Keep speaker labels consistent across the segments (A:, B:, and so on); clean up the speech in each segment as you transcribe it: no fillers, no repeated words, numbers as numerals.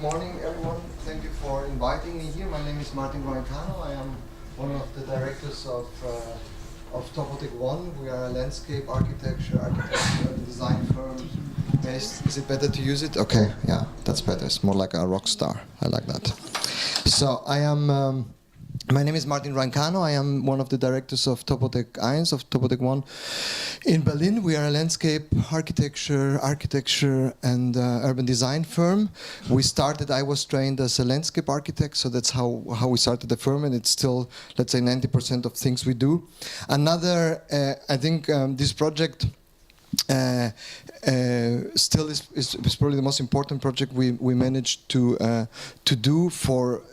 A: morning, everyone. Thank you for inviting me here. My name is Rein-Cano. I am one of the directors of Topotek One. We are a landscape architecture and design firm based. Is it better to use it? Okay, yeah, that's better. It's more like a rock star. I like that. So I am. My name is Rein-Cano. I am one of the directors of Topotek 1, of Topotek One in Berlin. We are a landscape architecture and urban design firm. I was trained as a landscape architect, so that's how we started the firm, and it's still, let's say, 90% of things we do. Another, I think this project still is probably the most important project we managed to do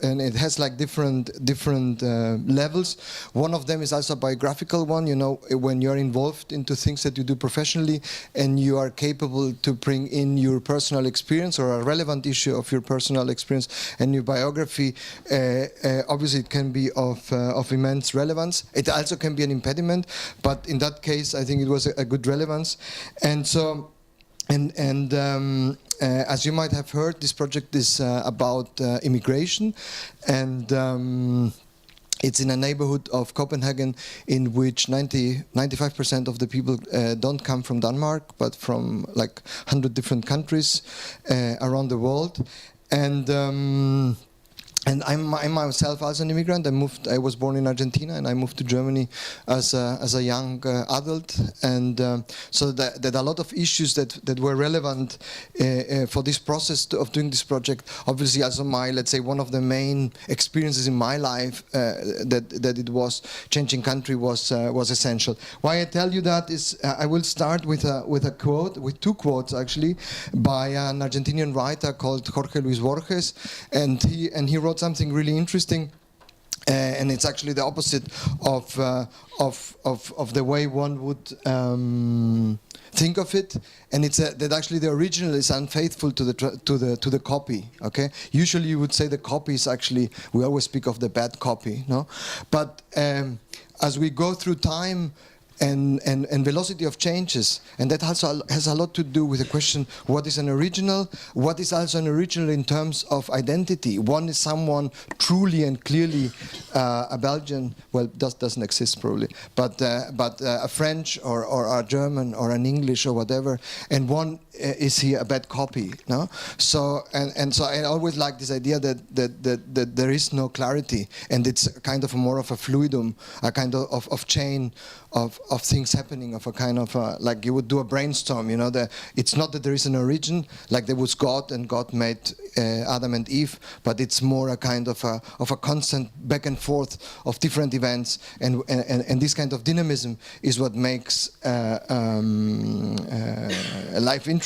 A: and it has like different levels. One of them is also a biographical one. You know, when you're involved into things that you do professionally and you are capable to bring in your personal experience or a relevant issue of your personal experience and your biography, obviously it can be of immense relevance. It also can be an impediment, but in that case I think it was a good relevance. And so, as you might have heard, this project is about immigration, and it's in a neighborhood of Copenhagen in which 95% of the people don't come from Denmark, but from like 100 different countries around the world. And I'm myself as an immigrant. I was born in Argentina, and I moved to Germany as a young adult. And so that a lot of issues that were relevant for this process of doing this project. Obviously, also let's say, one of the main experiences in my life that it was changing country was essential. Why I tell you that is I will start with a quote, with two quotes actually, by an Argentinian writer called Jorge Luis Borges, and he wrote something really interesting, and it's actually the opposite of the way one would think of it. And it's that actually the original is unfaithful to the copy. Okay, usually you would say the copy is actually, we always speak of the bad copy, no? But as we go through time and velocity of changes, and that also has a lot to do with the question, what is an original? What is also an original in terms of identity? One is someone truly and clearly a Belgian, well, doesn't exist probably, but a French or a German or an English or whatever, and one is he a bad copy? No. So so I always like this idea that there is no clarity, and it's kind of more of a fluidum, a kind of chain of things happening, of a kind of like you would do a brainstorm. You know, it's not that there is an origin, like there was God and God made Adam and Eve, but it's more a kind of a constant back and forth of different events, and this kind of dynamism is what makes life interesting.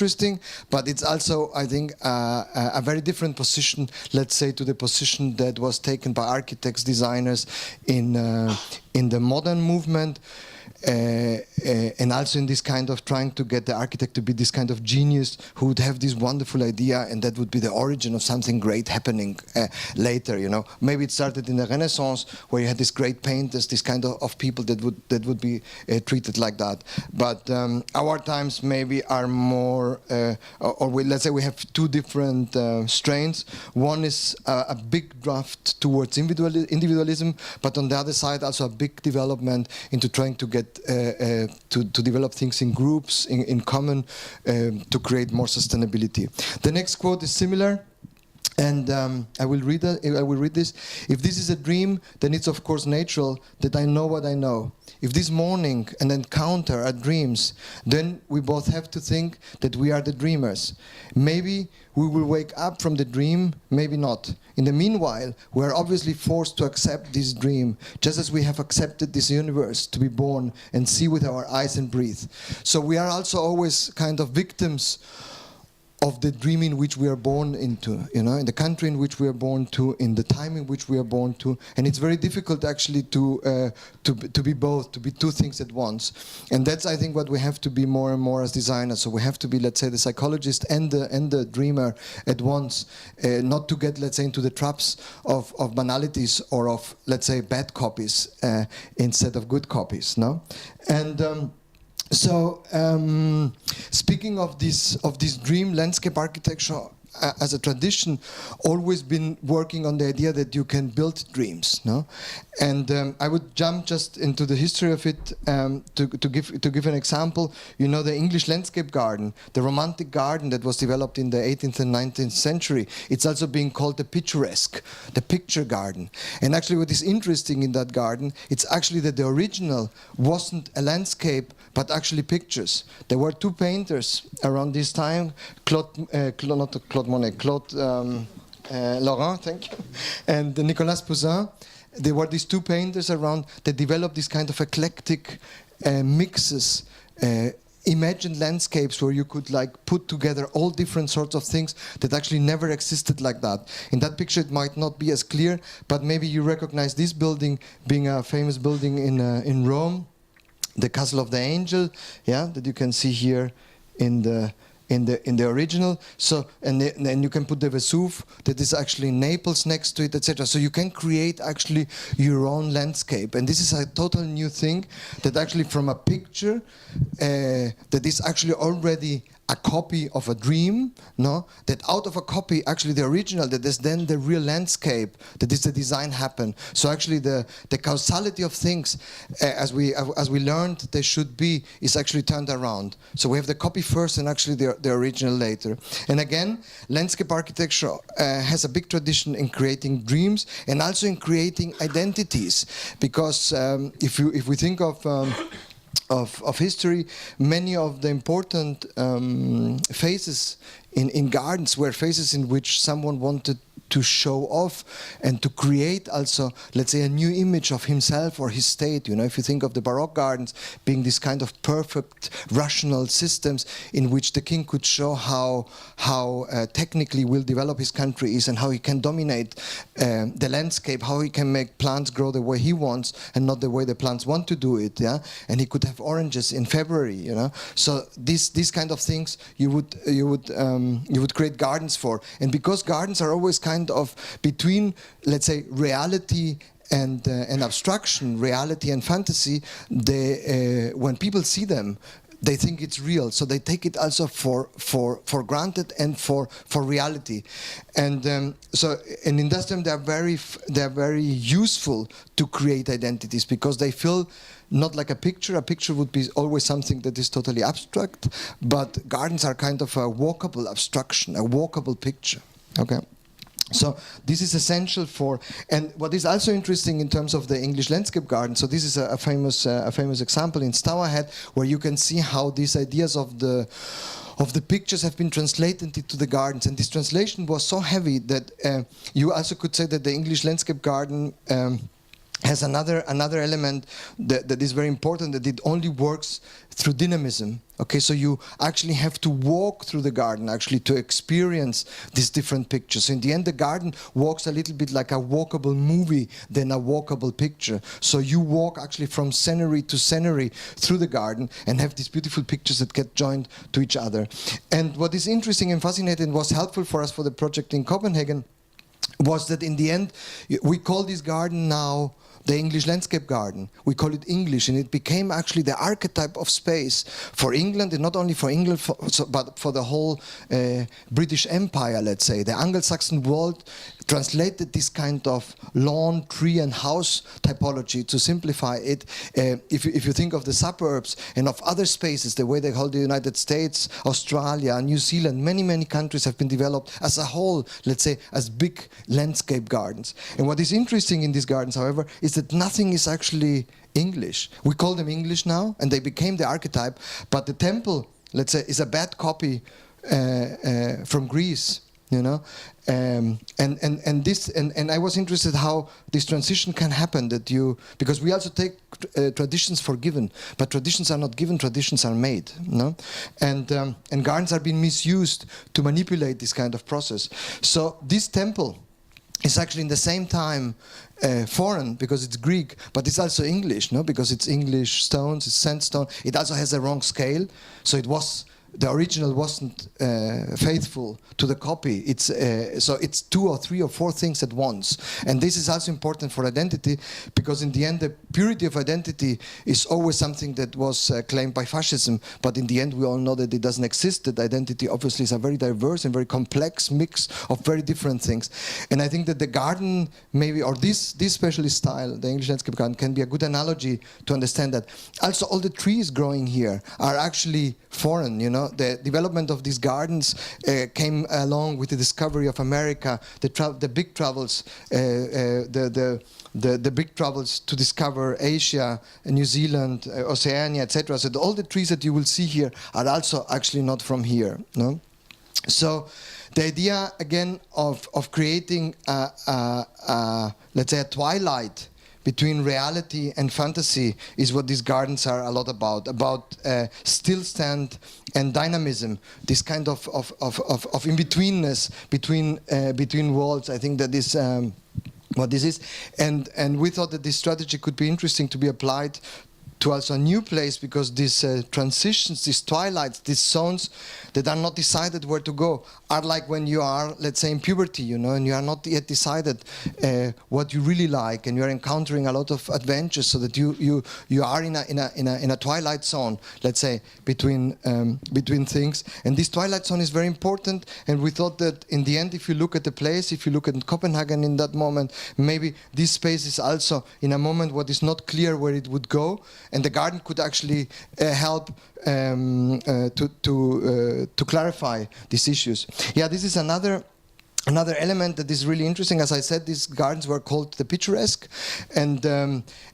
A: But it's also, I think, a very different position, let's say, to the position that was taken by architects, designers in the modern movement. And also in this kind of trying to get the architect to be this kind of genius who would have this wonderful idea, and that would be the origin of something great happening later. You know, maybe it started in the Renaissance, where you had these great painters, this kind of people that would be treated like that. But our times maybe are more, let's say we have two different strains. One is a big draft towards individualism, but on the other side also a big development into trying to get to develop things in groups, in common, to create more sustainability. The next quote is similar, and I will read this. If this is a dream, then it's of course natural that I know what I know. If this morning and encounter are dreams, then we both have to think that we are the dreamers. Maybe we will wake up from the dream, maybe not. In the meanwhile, we are obviously forced to accept this dream, just as we have accepted this universe to be born and see with our eyes and breathe. So we are also always kind of victims of the dream in which we are born into, you know, in the country in which we are born to, in the time in which we are born to, and it's very difficult actually to be both, to be two things at once, and that's, I think, what we have to be more and more as designers. So we have to be, let's say, the psychologist and the dreamer at once, not to get, let's say, into the traps of banalities or of, let's say, bad copies instead of good copies, no, and. So, speaking of this dream landscape architecture, as a tradition, always been working on the idea that you can build dreams, no? And I would jump just into the history of it to give an example. You know, the English landscape garden, the romantic garden that was developed in the 18th and 19th century. It's also being called the picturesque, the picture garden. And actually, what is interesting in that garden, it's actually that the original wasn't a landscape, but actually pictures. There were two painters around this time, Laurent, thank you, and Nicolas Poussin. There were these two painters around that developed this kind of eclectic mixes, imagined landscapes where you could like put together all different sorts of things that actually never existed like that. In that picture it might not be as clear, but maybe you recognize this building being a famous building in Rome, the Castle of the Angel, yeah, that you can see here in the original. So and you can put the Vesuve that is actually in Naples next to it, etc. So you can create actually your own landscape, and this is a total new thing that actually from a picture that is actually already a copy of a dream, no? That out of a copy, actually the original, that is then the real landscape, that is the design happen. So actually the causality of things, as we learned they should be, is actually turned around. So we have the copy first and actually the original later. And again, landscape architecture has a big tradition in creating dreams and also in creating identities, because if we think of history, many of the important phases in gardens were phases in which someone wanted to show off and to create also, let's say, a new image of himself or his state. You know, if you think of the Baroque gardens being this kind of perfect rational systems in which the king could show how technically will develop his country is and how he can dominate the landscape, how he can make plants grow the way he wants and not the way the plants want to do it. Yeah, and he could have oranges in February. You know, so these kind of things you would create gardens for, and because gardens are always kind of between, let's say, reality and abstraction, reality and fantasy, when people see them, they think it's real, so they take it also for granted and for reality, and so in that term they are very useful to create identities, because they feel not like a picture. A picture would be always something that is totally abstract, but gardens are kind of a walkable abstraction, a walkable picture. Okay. So this is essential for, and what is also interesting in terms of the English landscape garden, so this is a famous example in Stourhead, where you can see how these ideas of the pictures have been translated into the gardens, and this translation was so heavy that you also could say that the English landscape garden has another element that is very important, that it only works through dynamism. Okay, so you actually have to walk through the garden actually to experience these different pictures. So in the end, the garden walks a little bit like a walkable movie than a walkable picture. So you walk actually from scenery to scenery through the garden and have these beautiful pictures that get joined to each other. And what is interesting and fascinating, was helpful for us for the project in Copenhagen, was that in the end we call this garden now the English landscape garden. We call it English, and it became actually the archetype of space for England, and not only for England, but for the whole British Empire, let's say. The Anglo-Saxon world translated this kind of lawn, tree and house typology, to simplify it. If you think of the suburbs and of other spaces, the way they hold the United States, Australia, New Zealand, many countries have been developed as a whole, let's say, as big landscape gardens. And what is interesting in these gardens, however, is that nothing is actually English. We call them English now, and they became the archetype, but the temple, let's say, is a bad copy from Greece. You know, and I was interested how this transition can happen, because we also take traditions for given, but traditions are not given, traditions are made, no? And gardens are being misused to manipulate this kind of process. So this temple is actually in the same time foreign, because it's Greek, but it's also English, no? Because it's English stones, it's sandstone. It also has a wrong scale, so it was the original wasn't faithful to the copy. It's so it's 2 or 3 or 4 things at once, and this is also important for identity, because in the end the purity of identity is always something that was claimed by fascism, but in the end we all know that it doesn't exist. That identity obviously is a very diverse and very complex mix of very different things, and I think that the garden maybe, or this specialist style, the English landscape garden, can be a good analogy to understand that. Also all the trees growing here are actually foreign, you know. The development of these gardens came along with the discovery of America, the big travels, the big travels to discover Asia, New Zealand, Oceania, etc. So all the trees that you will see here are also actually not from here, no? So the idea again of creating let's say a twilight between reality and fantasy is what these gardens are a lot about still stand and dynamism, this kind of in-betweenness between worlds. I think that is what this is, and we thought that this strategy could be interesting to be applied to also a new place, because these transitions, these twilights, these zones that are not decided where to go are like when you are, let's say, in puberty, you know, and you are not yet decided what you really like, and you are encountering a lot of adventures, so that you are in a twilight zone, let's say, between things. And this twilight zone is very important, and we thought that in the end, if you look at the place, if you look at Copenhagen in that moment, maybe this space is also in a moment what is not clear where it would go. And the garden could actually help to clarify these issues. Yeah, this is another element that is really interesting. As I said, these gardens were called the picturesque, and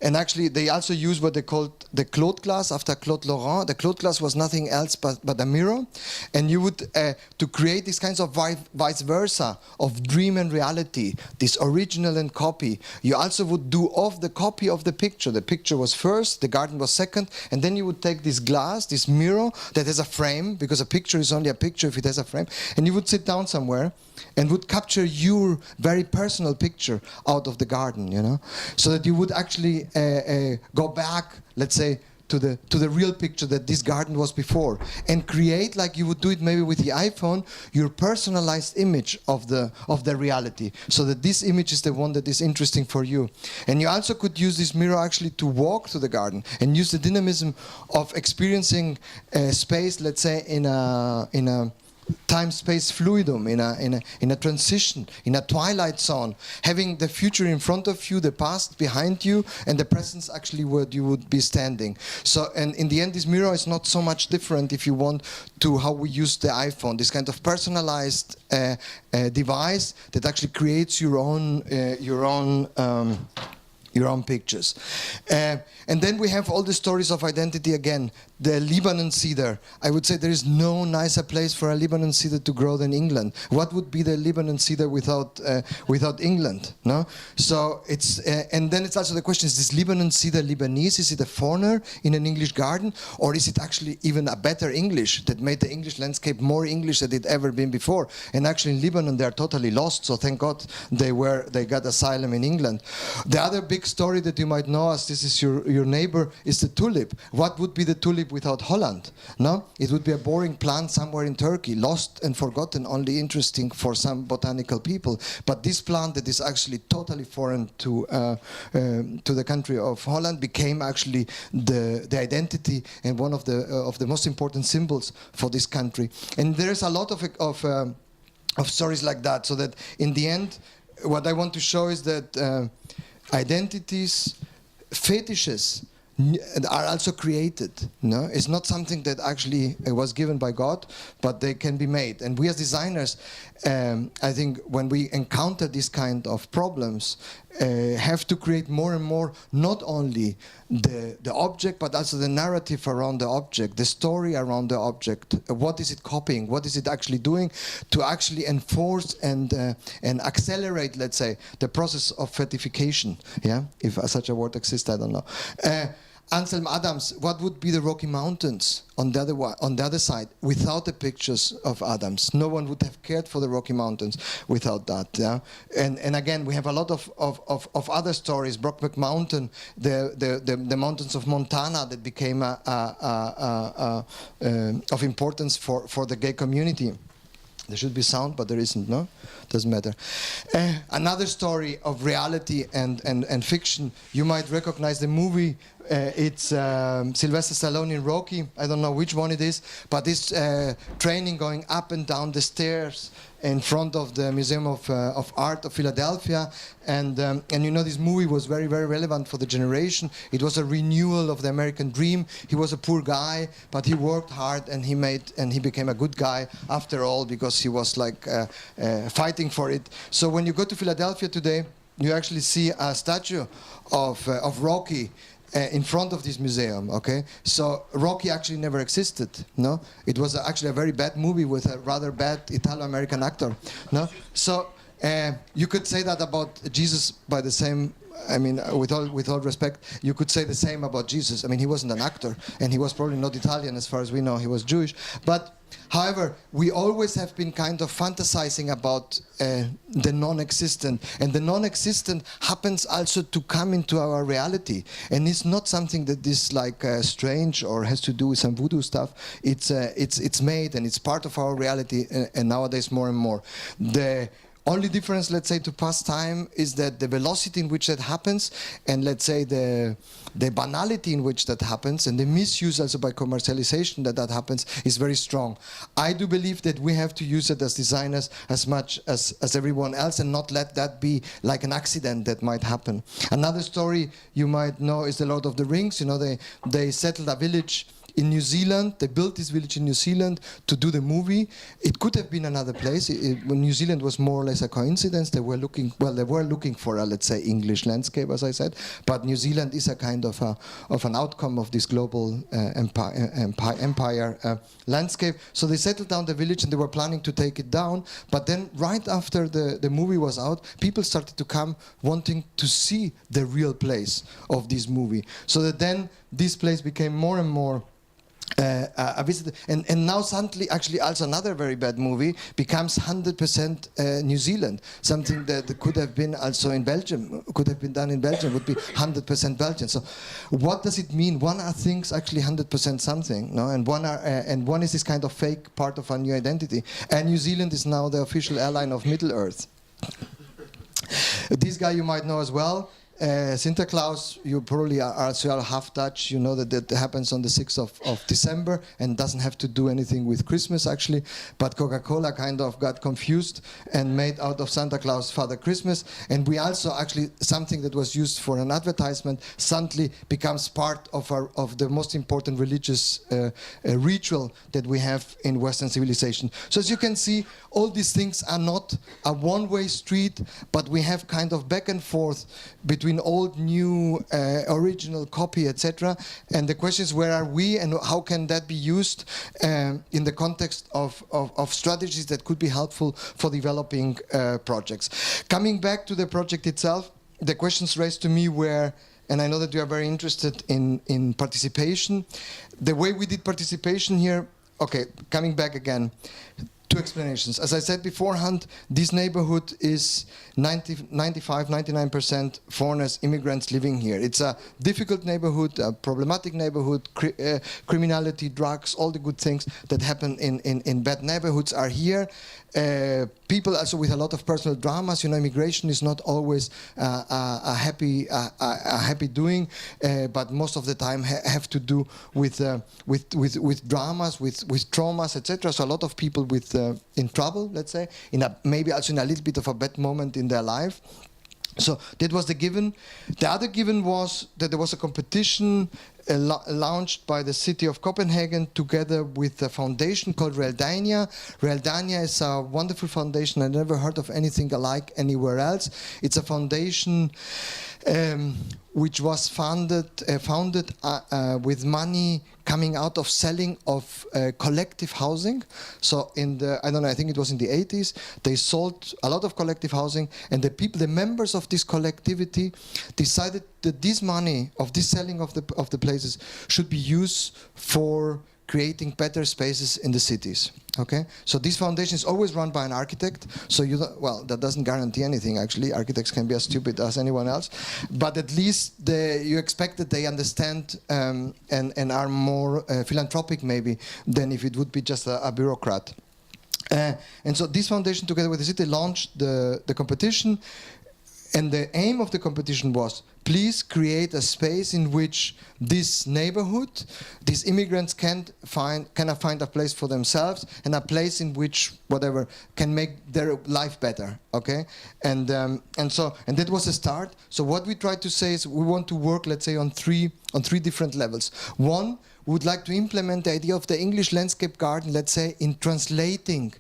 A: actually they also use what they called the Claude glass after Claude Lorrain. The Claude glass was nothing else but a mirror, and you would to create these kinds of vice versa of dream and reality, this original and copy. You also would do off the copy of the picture. The picture was first, the garden was second, and then you would take this glass, this mirror that has a frame, because a picture is only a picture if it has a frame, and you would sit down somewhere and would capture your very personal picture out of the garden, you know, so that you would actually go back, let's say, to the real picture that this garden was before, and create, like you would do it maybe with the iPhone, your personalized image of the reality, so that this image is the one that is interesting for you. And you also could use this mirror actually to walk through the garden and use the dynamism of experiencing space, let's say, in a time-space fluidum, in a transition, in a twilight zone, having the future in front of you, the past behind you, and the presence actually where you would be standing. So, and in the end, this mirror is not so much different, if you want, to how we use the iPhone, this kind of personalized device that actually creates your own pictures. And then we have all the stories of identity again. The Lebanon cedar. I would say there is no nicer place for a Lebanon cedar to grow than England. What would be the Lebanon cedar without England? No. So it's and then it's also the question: is this Lebanon cedar Lebanese? Is it a foreigner in an English garden, or is it actually even a better English that made the English landscape more English than it ever been before? And actually in Lebanon they are totally lost. So thank God they got asylum in England. The other big story that you might know, as this is your neighbor, is the tulip. What would be the tulip without Holland? No, it would be a boring plant somewhere in Turkey, lost and forgotten, only interesting for some botanical people. But this plant that is actually totally foreign to the country of Holland became actually the identity and one of the most important symbols for this country. And there's a lot of stories like that. So that in the end, what I want to show is that identities, fetishes, are also created. No, it's not something that actually was given by God, but they can be made. And we as designers, I think, when we encounter this kind of problems, have to create more and more not only the object, but also the narrative around the object, the story around the object. What is it copying? What is it actually doing to actually enforce and accelerate, let's say, the process of fetification? Yeah, if such a word exists, I don't know. Anselm Adams, what would be the Rocky Mountains on the other side without the pictures of Adams? No one would have cared for the Rocky Mountains without that. Yeah? And again, we have a lot of other stories. Brokeback Mountain, the mountains of Montana that became of importance for the gay community. There should be sound, but there isn't, no? Doesn't matter. Another story of reality and fiction. You might recognize the movie. It's Sylvester Stallone in Rocky. I don't know which one it is, but this training going up and down the stairs in front of the Museum of Art of Philadelphia. And you know, this movie was very, very relevant for the generation. It was a renewal of the American dream. He was a poor guy, but he worked hard, and he became a good guy after all, because he was like fighting for it. So when you go to Philadelphia today, you actually see a statue of Rocky in front of this museum. Okay, so Rocky actually never existed. No, it was actually a very bad movie with a rather bad Italo-American actor. No, so you could say that about Jesus by the same. I mean, with all respect, you could say the same about Jesus. I mean, he wasn't an actor, and he was probably not Italian, as far as we know. He was Jewish, but. However, we always have been kind of fantasizing about the non-existent, and the non-existent happens also to come into our reality, and it's not something that is like strange or has to do with some voodoo stuff. It's made, and it's part of our reality, and nowadays more and more. The only difference, let's say, to past time is that the velocity in which that happens, and let's say the banality in which that happens, and the misuse also by commercialization that happens is very strong. I do believe that we have to use it as designers as much as everyone else, and not let that be like an accident that might happen. Another story you might know is the Lord of the Rings. You know, they settled a village in New Zealand. They built this village in New Zealand to do the movie. It could have been another place. New Zealand was more or less a coincidence. They were looking for a, let's say, English landscape, as I said. But New Zealand is a kind of an outcome of this global empire landscape. So they settled down the village, and they were planning to take it down. But then, right after the movie was out, people started to come wanting to see the real place of this movie. So that then this place became more and more a visit, and now suddenly, actually, also another very bad movie becomes 100% New Zealand. Something that could have been also in Belgium, could have been done in Belgium, would be 100% Belgian. So, what does it mean? One are things actually 100% something, no? And one is this kind of fake part of our new identity. And New Zealand is now the official airline of Middle Earth. This guy you might know as well. Sinterklaas, you probably are also half Dutch. You know that happens on the 6th of December and doesn't have to do anything with Christmas, actually. But Coca-Cola kind of got confused and made out of Santa Claus Father Christmas. And we also actually, something that was used for an advertisement suddenly becomes part of the most important religious ritual that we have in Western civilization. So as you can see, all these things are not a one-way street, but we have kind of back and forth between old, new, original, copy, etc. And the question is, where are we, and how can that be used in the context of strategies that could be helpful for developing projects. Coming back to the project itself, the questions raised to me were, and I know that you are very interested in participation. The way we did participation here, okay, coming back again, two explanations. As I said beforehand, this neighborhood is 99% foreigners, immigrants living here. It's a difficult neighborhood, a problematic neighborhood. Criminality, drugs, all the good things that happen in bad neighborhoods are here. People also with a lot of personal dramas. You know, immigration is not always a happy doing, but most of the time have to do with dramas, with traumas, etc. So a lot of people in trouble, let's say, maybe also in a little bit of a bad moment in their life. So that was the given. The other given was that there was a competition launched by the city of Copenhagen together with a foundation called Realdania. Realdania is a wonderful foundation. I never heard of anything alike anywhere else. It's a foundation which was founded with money coming out of selling of collective housing. So in the, I don't know, I think it was in the 80s, they sold a lot of collective housing, and the people, the members of this collectivity decided that this money of this selling of the places should be used for creating better spaces in the cities. Okay, so this foundation is always run by an architect. So you don't, well, that doesn't guarantee anything actually. Architects can be as stupid as anyone else, but at least you expect that they understand and are more philanthropic maybe than if it would be just a bureaucrat. And so this foundation, together with the city, launched the competition. And the aim of the competition was, please create a space in which this neighborhood, these immigrants can find a place for themselves, and a place in which whatever can make their life better. Okay, and that was a start. So what we tried to say is we want to work, let's say, on three different levels. One, we would like to implement the idea of the English landscape garden, let's say, in translating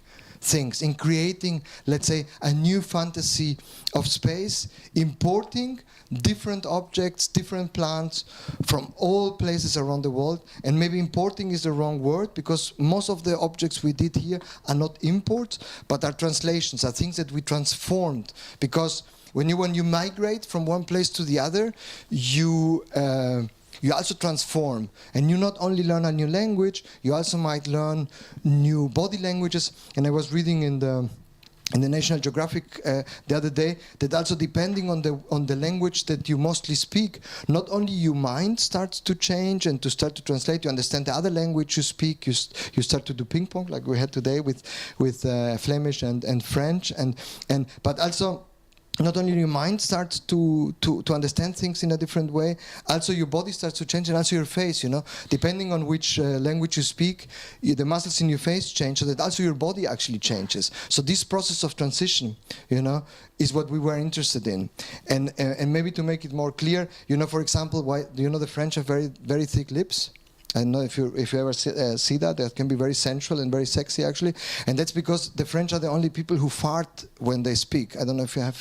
A: things, in creating, let's say, a new fantasy of space, importing different objects, different plants from all places around the world. And maybe importing is the wrong word, because most of the objects we did here are not imports, but are translations, are things that we transformed. Because when you migrate from one place to the other, you also transform, and you not only learn a new language, you also might learn new body languages. And I was reading in the National Geographic the other day that also, depending on the language that you mostly speak, not only your mind starts to change and to start to translate, you understand the other language you speak, you start to do ping pong like we had today with Flemish and French, but also, not only your mind starts to understand things in a different way, also your body starts to change, and also your face, depending on which language you speak, the muscles in your face change, so that also your body actually changes. So this process of transition, is what we were interested in. And maybe to make it more clear, for example, why the French have very, very thick lips? I don't know if you ever see that. That can be very sensual and very sexy, actually. And that's because the French are the only people who fart when they speak. I don't know if you have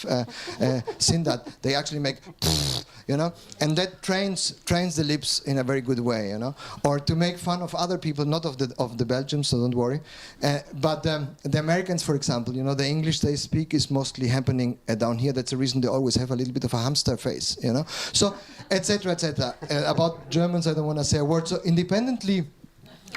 A: seen that. They actually make, and that trains the lips in a very good way, Or to make fun of other people, not of the Belgians, so don't worry. But the Americans, for example, the English they speak is mostly happening down here. That's the reason they always have a little bit of a hamster face, So, etc., etc. About Germans, I don't want to say a word. So independently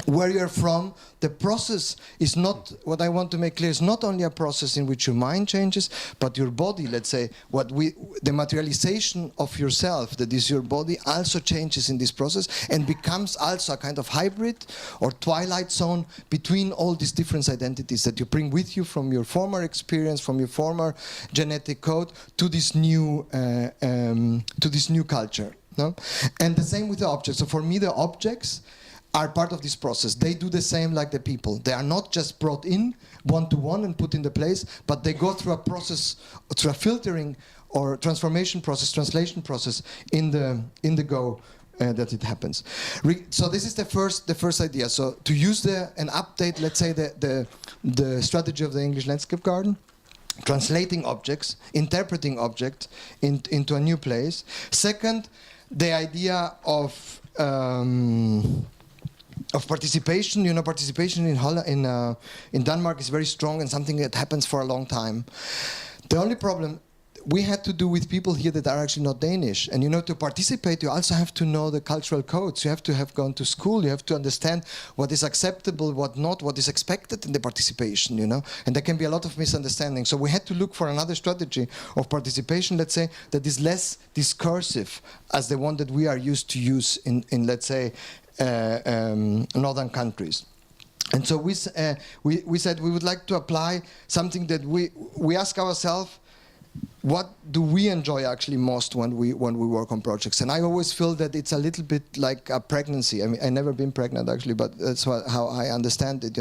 A: where you're from, the process is not, what I want to make clear, is not only a process in which your mind changes, but your body, let's say, the materialization of yourself, that is your body, also changes in this process and becomes also a kind of hybrid or Twilight Zone between all these different identities that you bring with you from your former experience, from your former genetic code, to this new culture. No? And the same with the objects. So for me, the objects are part of this process. They do the same like the people. They are not just brought in one-to-one and put in the place, but they go through a process, through a filtering or transformation process, translation process in the go that it happens. So this is the first idea. So to use and update, let's say, the strategy of the English landscape garden, translating objects, interpreting objects into a new place. Second, the idea of participation. Participation in Denmark is very strong and something that happens for a long time. The only problem we had to do with people here that are actually not Danish. And to participate, you also have to know the cultural codes. You have to have gone to school. You have to understand what is acceptable, what not, what is expected in the participation, And there can be a lot of misunderstanding. So we had to look for another strategy of participation, let's say, that is less discursive as the one that we are used to use in let's say, northern countries. And so we said we would like to apply something that we ask ourselves, what do we enjoy actually most when we work on projects? And I always feel that it's a little bit like a pregnancy. I mean, I've never been pregnant actually, but that's how I understand it.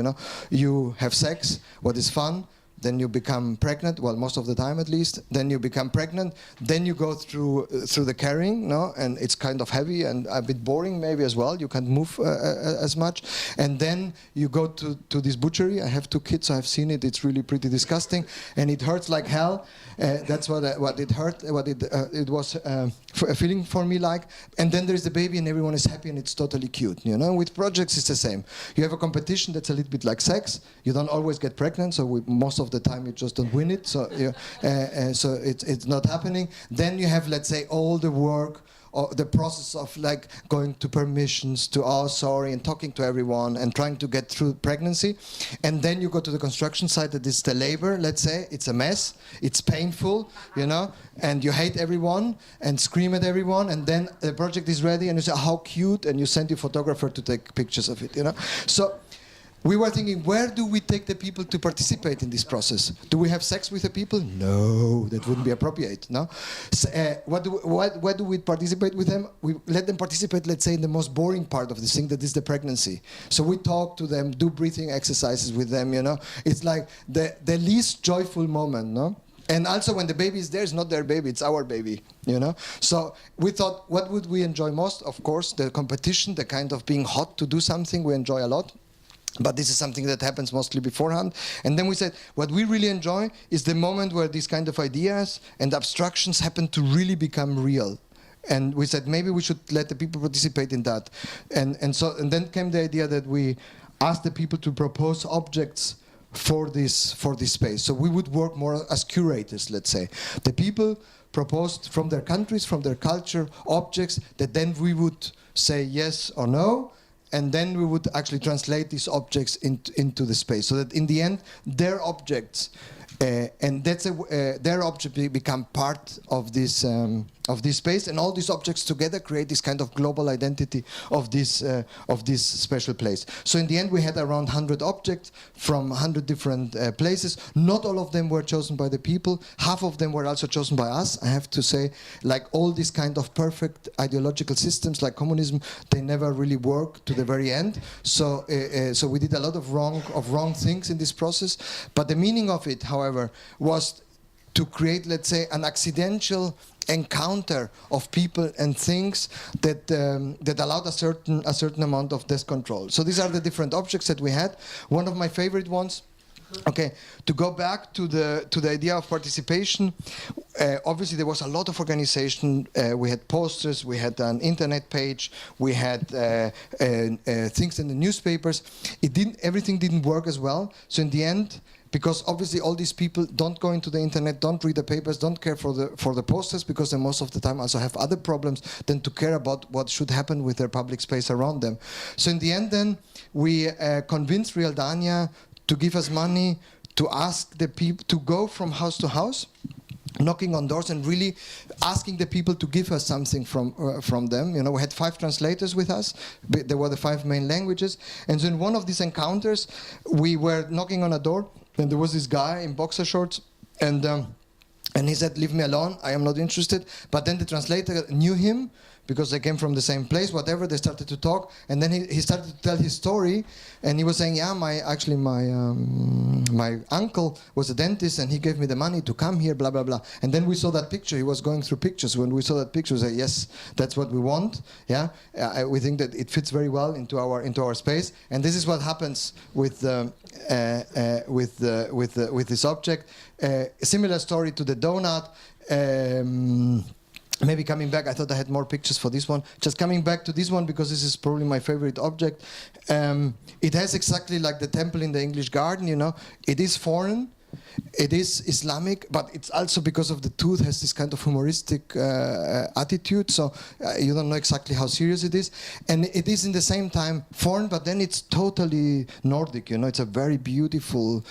A: You have sex, what is fun, then you become pregnant, well, most of the time at least, then you become pregnant, then you go through the carrying, no, and it's kind of heavy and a bit boring maybe as well, you can't move as much, and then you go to this butchery. I have 2 kids, so I've seen it, it's really pretty disgusting, and it hurts like hell. That's what it hurt, it was a feeling for me like, and then there's the baby and everyone is happy and it's totally cute, you know. With projects it's the same. You have a competition that's a little bit like sex, you don't always get pregnant, so most of the time you just don't win it, so so it's not happening. Then you have, let's say, all the work, or the process of like going to permissions, to oh sorry, and talking to everyone and trying to get through pregnancy. And then you go to the construction site, that is the labor, let's say, it's a mess, it's painful, you know, and you hate everyone and scream at everyone, and then the project is ready and you say, how cute, and you send your photographer to take pictures of it, you know. So we were thinking, where do we take the people to participate in this process? Do we have sex with the people? No, that wouldn't be appropriate, no? So, where do we participate with them? We let them participate, let's say, in the most boring part of this thing, that is the pregnancy. So we talk to them, do breathing exercises with them, you know? It's like the least joyful moment, no? And also when the baby is there, it's not their baby, it's our baby, you know? So we thought, what would we enjoy most? Of course, the competition, the kind of being hot to do something, we enjoy a lot. But this is something that happens mostly beforehand. And then we said, what we really enjoy is the moment where these kind of ideas and abstractions happen to really become real. And we said, maybe we should let the people participate in that. And then came the idea that we asked the people to propose objects for this space. So we would work more as curators, let's say. The people proposed from their countries, from their culture, objects that then we would say yes or no, and then we would actually translate these objects into the space, so that in the end, their objects, and that's their object become part of this space, and all these objects together create this kind of global identity of this special place. So in the end, we had around 100 objects from 100 different places. Not all of them were chosen by the people. Half of them were also chosen by us. I have to say, like all these kind of perfect ideological systems, like communism, they never really work to the very end. So so we did a lot of wrong things in this process. But the meaning of it, however, was to create, let's say, an accidental encounter of people and things that that allowed a certain amount of desk control. So these are the different objects that we had. One of my favorite ones. Okay, to go back to the idea of participation, obviously there was a lot of organization. We had posters, we had an internet page, we had things in the newspapers. Everything didn't work as well. So in the end, because obviously all these people don't go into the internet, don't read the papers, don't care for the posters, because they most of the time also have other problems than to care about what should happen with their public space around them. So in the end then, we convinced Realdania to give us money, to ask the people to go from house to house, knocking on doors and really asking the people to give us something from them. You know, we had 5 translators with us. There were the 5 main languages. And so in one of these encounters, we were knocking on a door, and there was this guy in boxer shorts, and he said, "Leave me alone, I am not interested." But then the translator knew him, because they came from the same place, whatever, they started to talk, and then he started to tell his story, and he was saying, yeah, my uncle was a dentist, and he gave me the money to come here, blah, blah, blah. And then we saw that picture, he was going through pictures. When we saw that picture, we said, yes, that's what we want, yeah. We think that it fits very well into our space, and this is what happens with this object. A similar story to the donut. Maybe coming back, I thought I had more pictures for this one. Just coming back to this one, because this is probably my favorite object. It has exactly like the temple in the English garden, you know. It is foreign, it is Islamic, but it's also, because of the tooth, has this kind of humoristic attitude, so you don't know exactly how serious it is. And it is in the same time foreign, but then it's totally Nordic, you know. It's a very beautiful,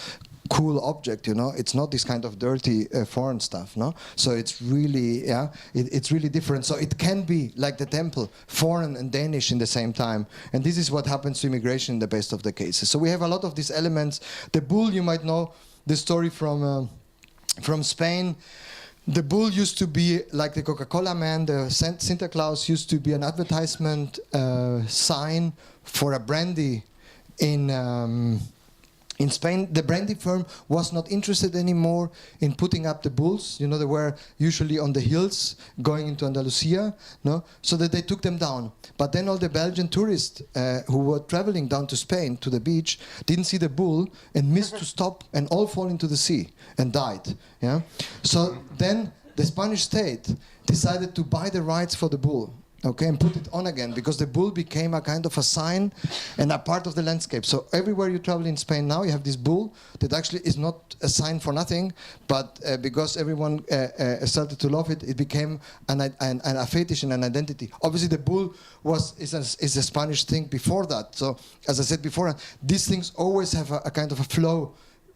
A: cool object, you know. It's not this kind of dirty foreign stuff, no. So it's really, yeah, it's really different. So it can be like the temple, foreign and Danish in the same time. And this is what happens to immigration in the best of the cases. So we have a lot of these elements. The bull, you might know the story from Spain. The bull used to be like the Coca-Cola man. The Sinterklaas used to be an advertisement sign for a brandy in In Spain, the brandy firm was not interested anymore in putting up the bulls. You know, they were usually on the hills going into Andalusia, no? So that they took them down. But then all the Belgian tourists who were traveling down to Spain, to the beach, didn't see the bull and missed to stop and all fall into the sea and died. Yeah? So then the Spanish state decided to buy the rights for the bull. Okay, and put it on again, because the bull became a kind of a sign and a part of the landscape. So everywhere you travel in Spain now, you have this bull that actually is not a sign for nothing, but because everyone started to love it, it became a fetish and an identity. Obviously, the bull is a Spanish thing before that. So, as I said before, these things always have a kind of a flow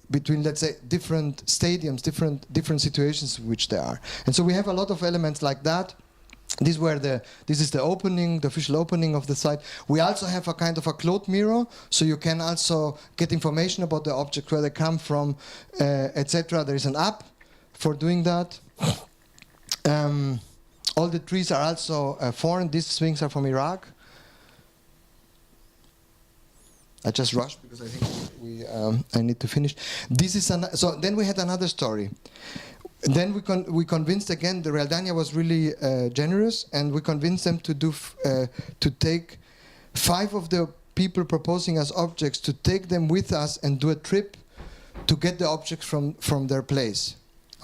A: between, let's say, different stadiums, different situations in which they are. And so we have a lot of elements like that. This is the opening, the official opening of the site. We also have a kind of a cloth mirror, so you can also get information about the object, where they come from, etc. There is an app for doing that. All the trees are also foreign. These swings are from Iraq. I just rushed because I think I need to finish. This is so then we had another story. Then we convinced again, the Realdania was really generous, and we convinced them to take 5 of the people proposing as objects, to take them with us and do a trip to get the objects from their place.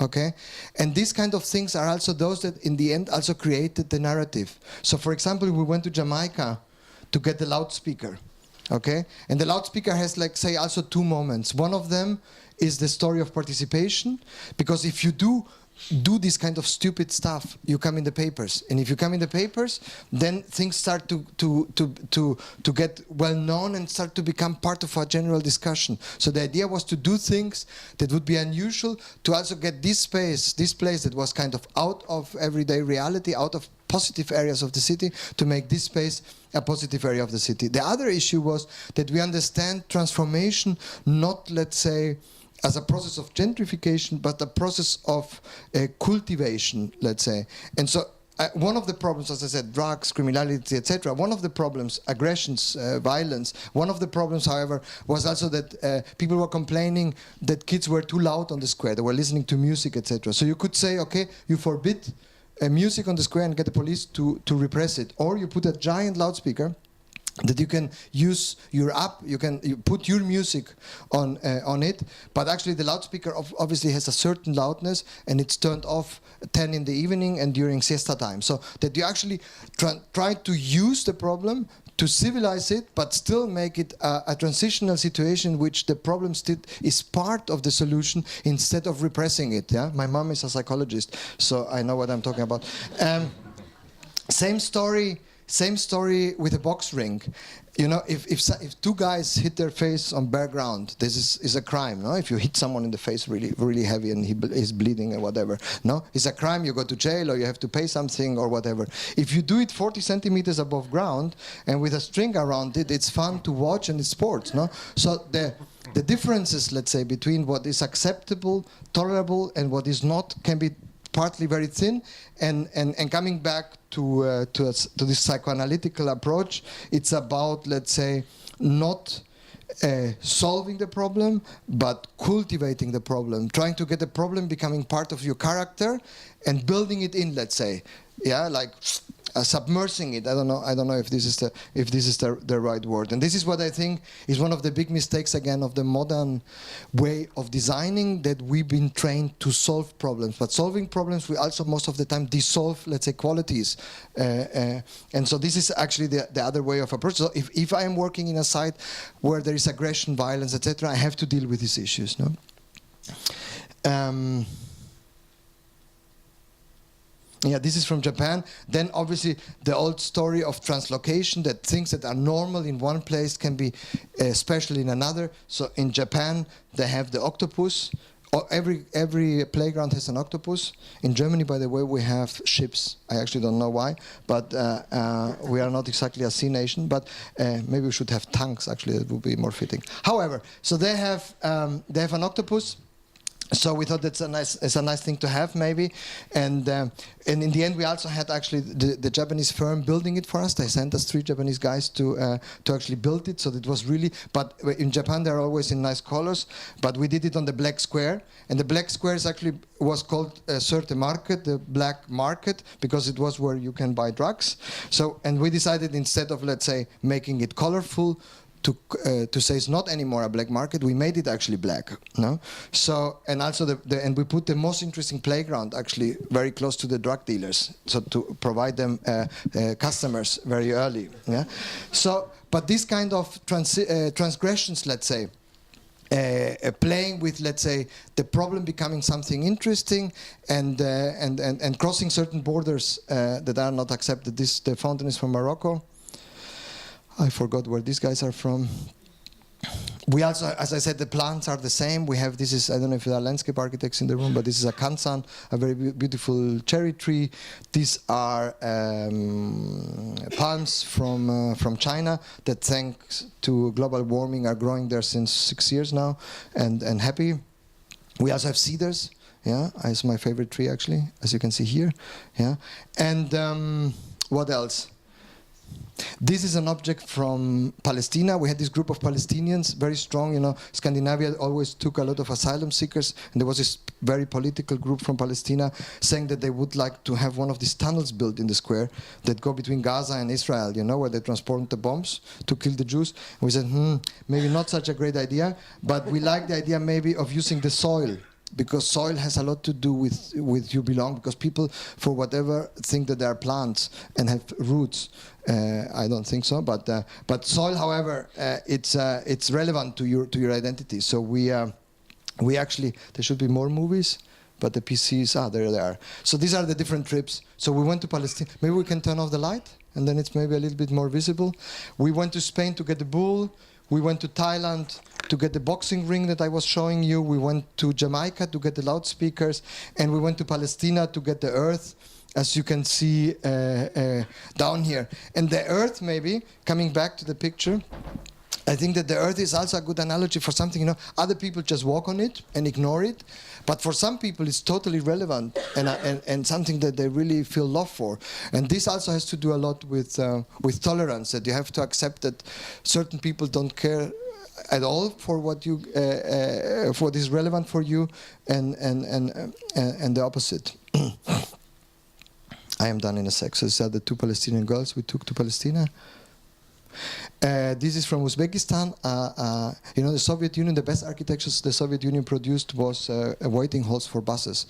A: Okay? And these kind of things are also those that in the end also created the narrative. So for example, we went to Jamaica to get the loudspeaker. Okay? And the loudspeaker has, like, say, also 2 moments. One of them is the story of participation, because if you do this kind of stupid stuff, you come in the papers, and if you come in the papers, then things start to get well known and start to become part of a general discussion. So the idea was to do things that would be unusual, to also get this place that was kind of out of everyday reality, out of positive areas of the city, to make this space a positive area of the city. The other issue was that we understand transformation not, let's say, as a process of gentrification, but a process of cultivation, let's say. And so one of the problems, as I said, drugs, criminality, etc., one of the problems, aggressions, violence, one of the problems, however, was also that people were complaining that kids were too loud on the square, they were listening to music, etc. So you could say, okay, you forbid music on the square and get the police to repress it. Or you put a giant loudspeaker that you can use your app, you put your music on it, but actually the loudspeaker obviously has a certain loudness, and it's turned off 10 in the evening and during siesta time. So that you actually try to use the problem to civilize it, but still make it a transitional situation in which the problem still is part of the solution instead of repressing it. Yeah? My mom is a psychologist, so I know what I'm talking about. Same story with a box ring. You know, if 2 guys hit their face on bare ground, this is a crime, no? If you hit someone in the face really heavy and he's bleeding or whatever, no? It's a crime, you go to jail or you have to pay something or whatever. If you do it 40 centimeters above ground and with a string around it, it's fun to watch and it's sports, no? So the differences, let's say, between what is acceptable, tolerable, and what is not can be partly very thin, and coming back to this psychoanalytical approach, it's about, let's say, not solving the problem, but cultivating the problem, trying to get the problem becoming part of your character and building it in, let's say, yeah, like submersing it. I don't know if this is the right word. And this is what I think is one of the big mistakes again of the modern way of designing, that we've been trained to solve problems. But solving problems, we also most of the time dissolve, let's say, qualities. And so this is actually the other way of approach. So if I am working in a site where there is aggression, violence, etc., I have to deal with these issues. No. Yeah, this is from Japan. Then obviously the old story of translocation, that things that are normal in one place can be special in another. So in Japan they have the octopus. Every playground has an octopus. In Germany, by the way, we have ships. I actually don't know why, but we are not exactly a sea nation. But maybe we should have tanks. Actually, that would be more fitting. However, so they have an octopus. So we thought it's a nice thing to have, maybe, and in the end we also had actually the Japanese firm building it for us. They sent us 3 Japanese guys to actually build it. So it was really. But in Japan they're always in nice colors. But we did it on the black square, and the black square actually was called Surte Market, the black market, because it was where you can buy drugs. So and we decided, instead of, let's say, making it colorful, to say it's not anymore a black market, we made it actually black. No, so and also and we put the most interesting playground actually very close to the drug dealers, so to provide them customers very early. Yeah, so but this kind of transgressions, let's say. Playing with, let's say, the problem becoming something interesting, and crossing certain borders that are not accepted. The fountain is from Morocco. I forgot where these guys are from. We also, as I said, the plants are the same. We have, this is, I don't know if there are landscape architects in the room, but this is a kansan, a very beautiful cherry tree. These are palms from China that, thanks to global warming, are growing there since 6 years now, and happy. We also have cedars. Yeah, it's my favorite tree actually, as you can see here. Yeah, and what else? This is an object from Palestine. We had this group of Palestinians, very strong. You know, Scandinavia always took a lot of asylum seekers, and there was this very political group from Palestine saying that they would like to have one of these tunnels built in the square that go between Gaza and Israel, you know, where they transport the bombs to kill the Jews. And we said, maybe not such a great idea, but we like the idea maybe of using the soil, because soil has a lot to do with you belong, because people, for whatever, think that they are plants and have roots. I don't think so, but soil, however, it's relevant to your identity. So we actually, there should be more movies, but the PCs, there they are. So these are the different trips. So we went to Palestine. Maybe we can turn off the light, and then it's maybe a little bit more visible. We went to Spain to get the bull. We went to Thailand to get the boxing ring that I was showing you. We went to Jamaica to get the loudspeakers, and we went to Palestine to get the earth, as you can see down here. And the earth, maybe, coming back to the picture, I think that the earth is also a good analogy for something, you know, other people just walk on it and ignore it, but for some people it's totally relevant and something that they really feel love for. And this also has to do a lot with tolerance, that you have to accept that certain people don't care at all for what you for what is relevant for you, and the opposite. I am done in a sec. So these are the 2 Palestinian girls we took to Palestine. This is from Uzbekistan. You know, the Soviet Union, the best architectures the Soviet Union produced was waiting halls for buses,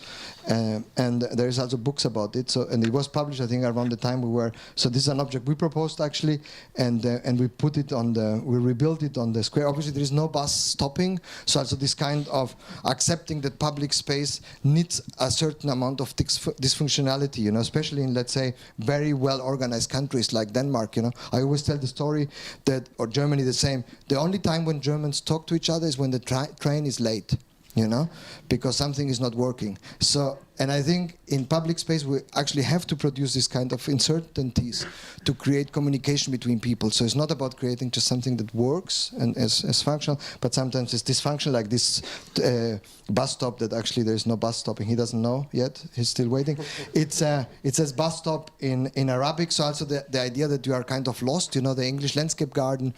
A: and there is also books about it. So, and it was published, I think, around the time we were. So this is an object we proposed actually, and we put it on we rebuilt it on the square. Obviously, there is no bus stopping. So also this kind of accepting that public space needs a certain amount of dysfunctionality. You know, especially in, let's say, very well organized countries like Denmark. You know, I always tell the story that, or Germany the same, the only time when Germans talk to each other is when the train is late, you know, because something is not working. So, and I think in public space we actually have to produce this kind of uncertainties to create communication between people. So it's not about creating just something that works and is functional, but sometimes it's dysfunctional, like this bus stop that actually there is no bus stopping. He doesn't know yet, he's still waiting. It says bus stop in Arabic, so also the idea that you are kind of lost, you know, the English landscape garden.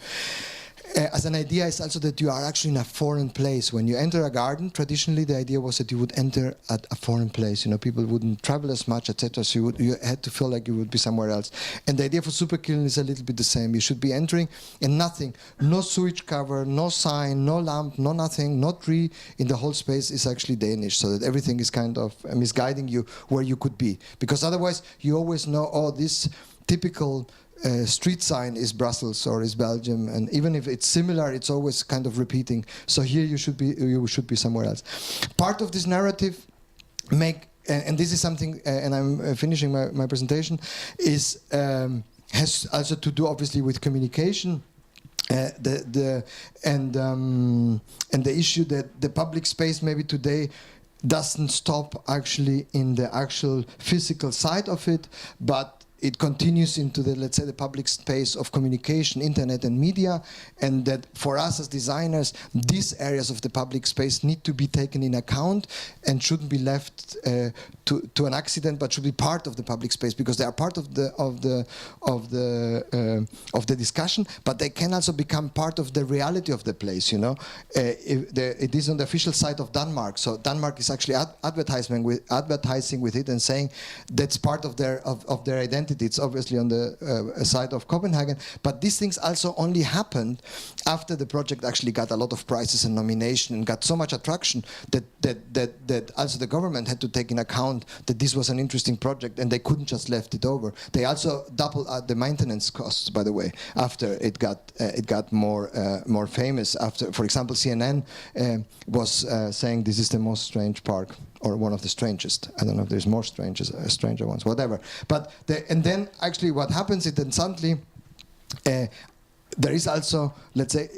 A: As an idea is also that you are actually in a foreign place. When you enter a garden, traditionally the idea was that you would enter at a foreign place. You know, people wouldn't travel as much, etc. So you had to feel like you would be somewhere else. And the idea for Superkilen is a little bit the same. You should be entering and nothing, no sewage cover, no sign, no lamp, no nothing, no tree in the whole space is actually Danish, so that everything is kind of misguiding you where you could be. Because otherwise you always know, oh, this typical street sign is Brussels or is Belgium, and even if it's similar, it's always kind of repeating. So here you should be somewhere else. Part of this narrative and this is something, and I'm finishing my presentation, is has also to do obviously with communication. And the issue that the public space maybe today doesn't stop actually in the actual physical side of it, but it continues into the, let's say, the public space of communication, internet and media, and that for us as designers, these areas of the public space need to be taken in account and shouldn't be left to an accident, but should be part of the public space, because they are part of the discussion, but they can also become part of the reality of the place. You know, it is on the official site of Denmark, so Denmark is actually advertising with it and saying that's part of their identity. It's obviously on the side of Copenhagen, but these things also only happened after the project actually got a lot of prizes and nomination and got so much attraction that also the government had to take in account that this was an interesting project, and they couldn't just left it over. They also doubled the maintenance costs, by the way, after it got more famous. After, for example, CNN was saying this is the most strange park, or one of the strangest. I don't know if there's more stranger ones, whatever. But and then actually what happens is then suddenly there is also, let's say,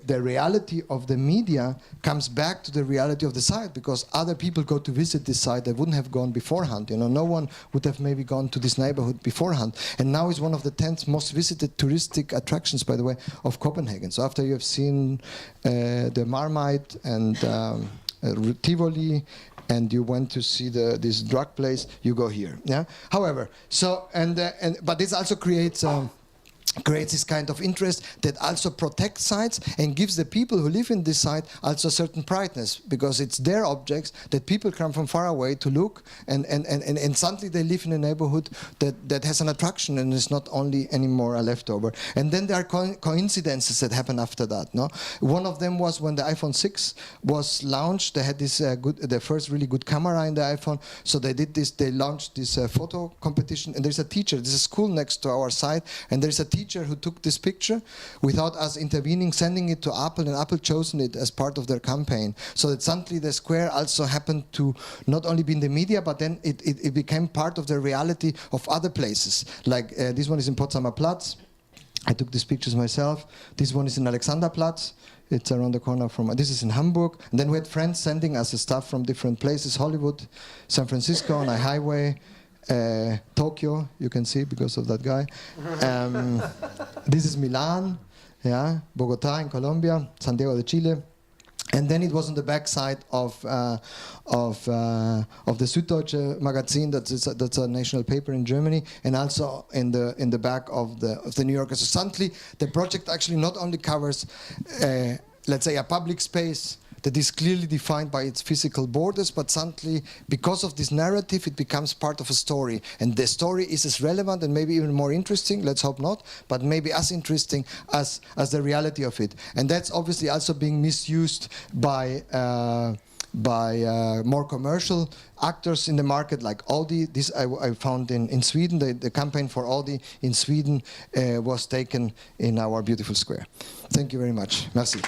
A: the reality of the media comes back to the reality of the site, because other people go to visit this site that wouldn't have gone beforehand. You know, no one would have maybe gone to this neighborhood beforehand. And now is one of the 10th most visited touristic attractions, by the way, of Copenhagen. So after you have seen the Marmite and Tivoli, and you went to see this drug place, you go here. Yeah. However, so but this also creates this kind of interest that also protects sites and gives the people who live in this site also certain prideness, because it's their objects that people come from far away to look, and suddenly they live in a neighborhood that has an attraction and is not only anymore a leftover. And then there are coincidences that happen after that. No, one of them was when the iPhone 6 was launched. They had this the first really good camera in the iPhone, so they did this. They launched this photo competition, and there's a teacher. There's a school next to our site, and there's a teacher who took this picture without us intervening, sending it to Apple, and Apple chosen it as part of their campaign. So that suddenly the square also happened to not only be in the media, but then it became part of the reality of other places. Like this one is in Potsdamer Platz. I took these pictures myself. This one is in Alexanderplatz. It's around the corner from, this is in Hamburg. And then we had friends sending us stuff from different places, Hollywood, San Francisco on a highway, Tokyo, you can see because of that guy. This is Milan, yeah, Bogota in Colombia, Santiago de Chile. And then it was on the back side of the Süddeutsche magazine, that's a national paper in Germany, and also in the back of the New Yorker. So suddenly the project actually not only covers, let's say, a public space that is clearly defined by its physical borders, but suddenly, because of this narrative, it becomes part of a story. And the story is as relevant and maybe even more interesting, let's hope not, but maybe as interesting as the reality of it. And that's obviously also being misused by more commercial actors in the market, like Aldi. This I found in Sweden. The campaign for Aldi in Sweden was taken in our beautiful square. Thank you very much. Merci.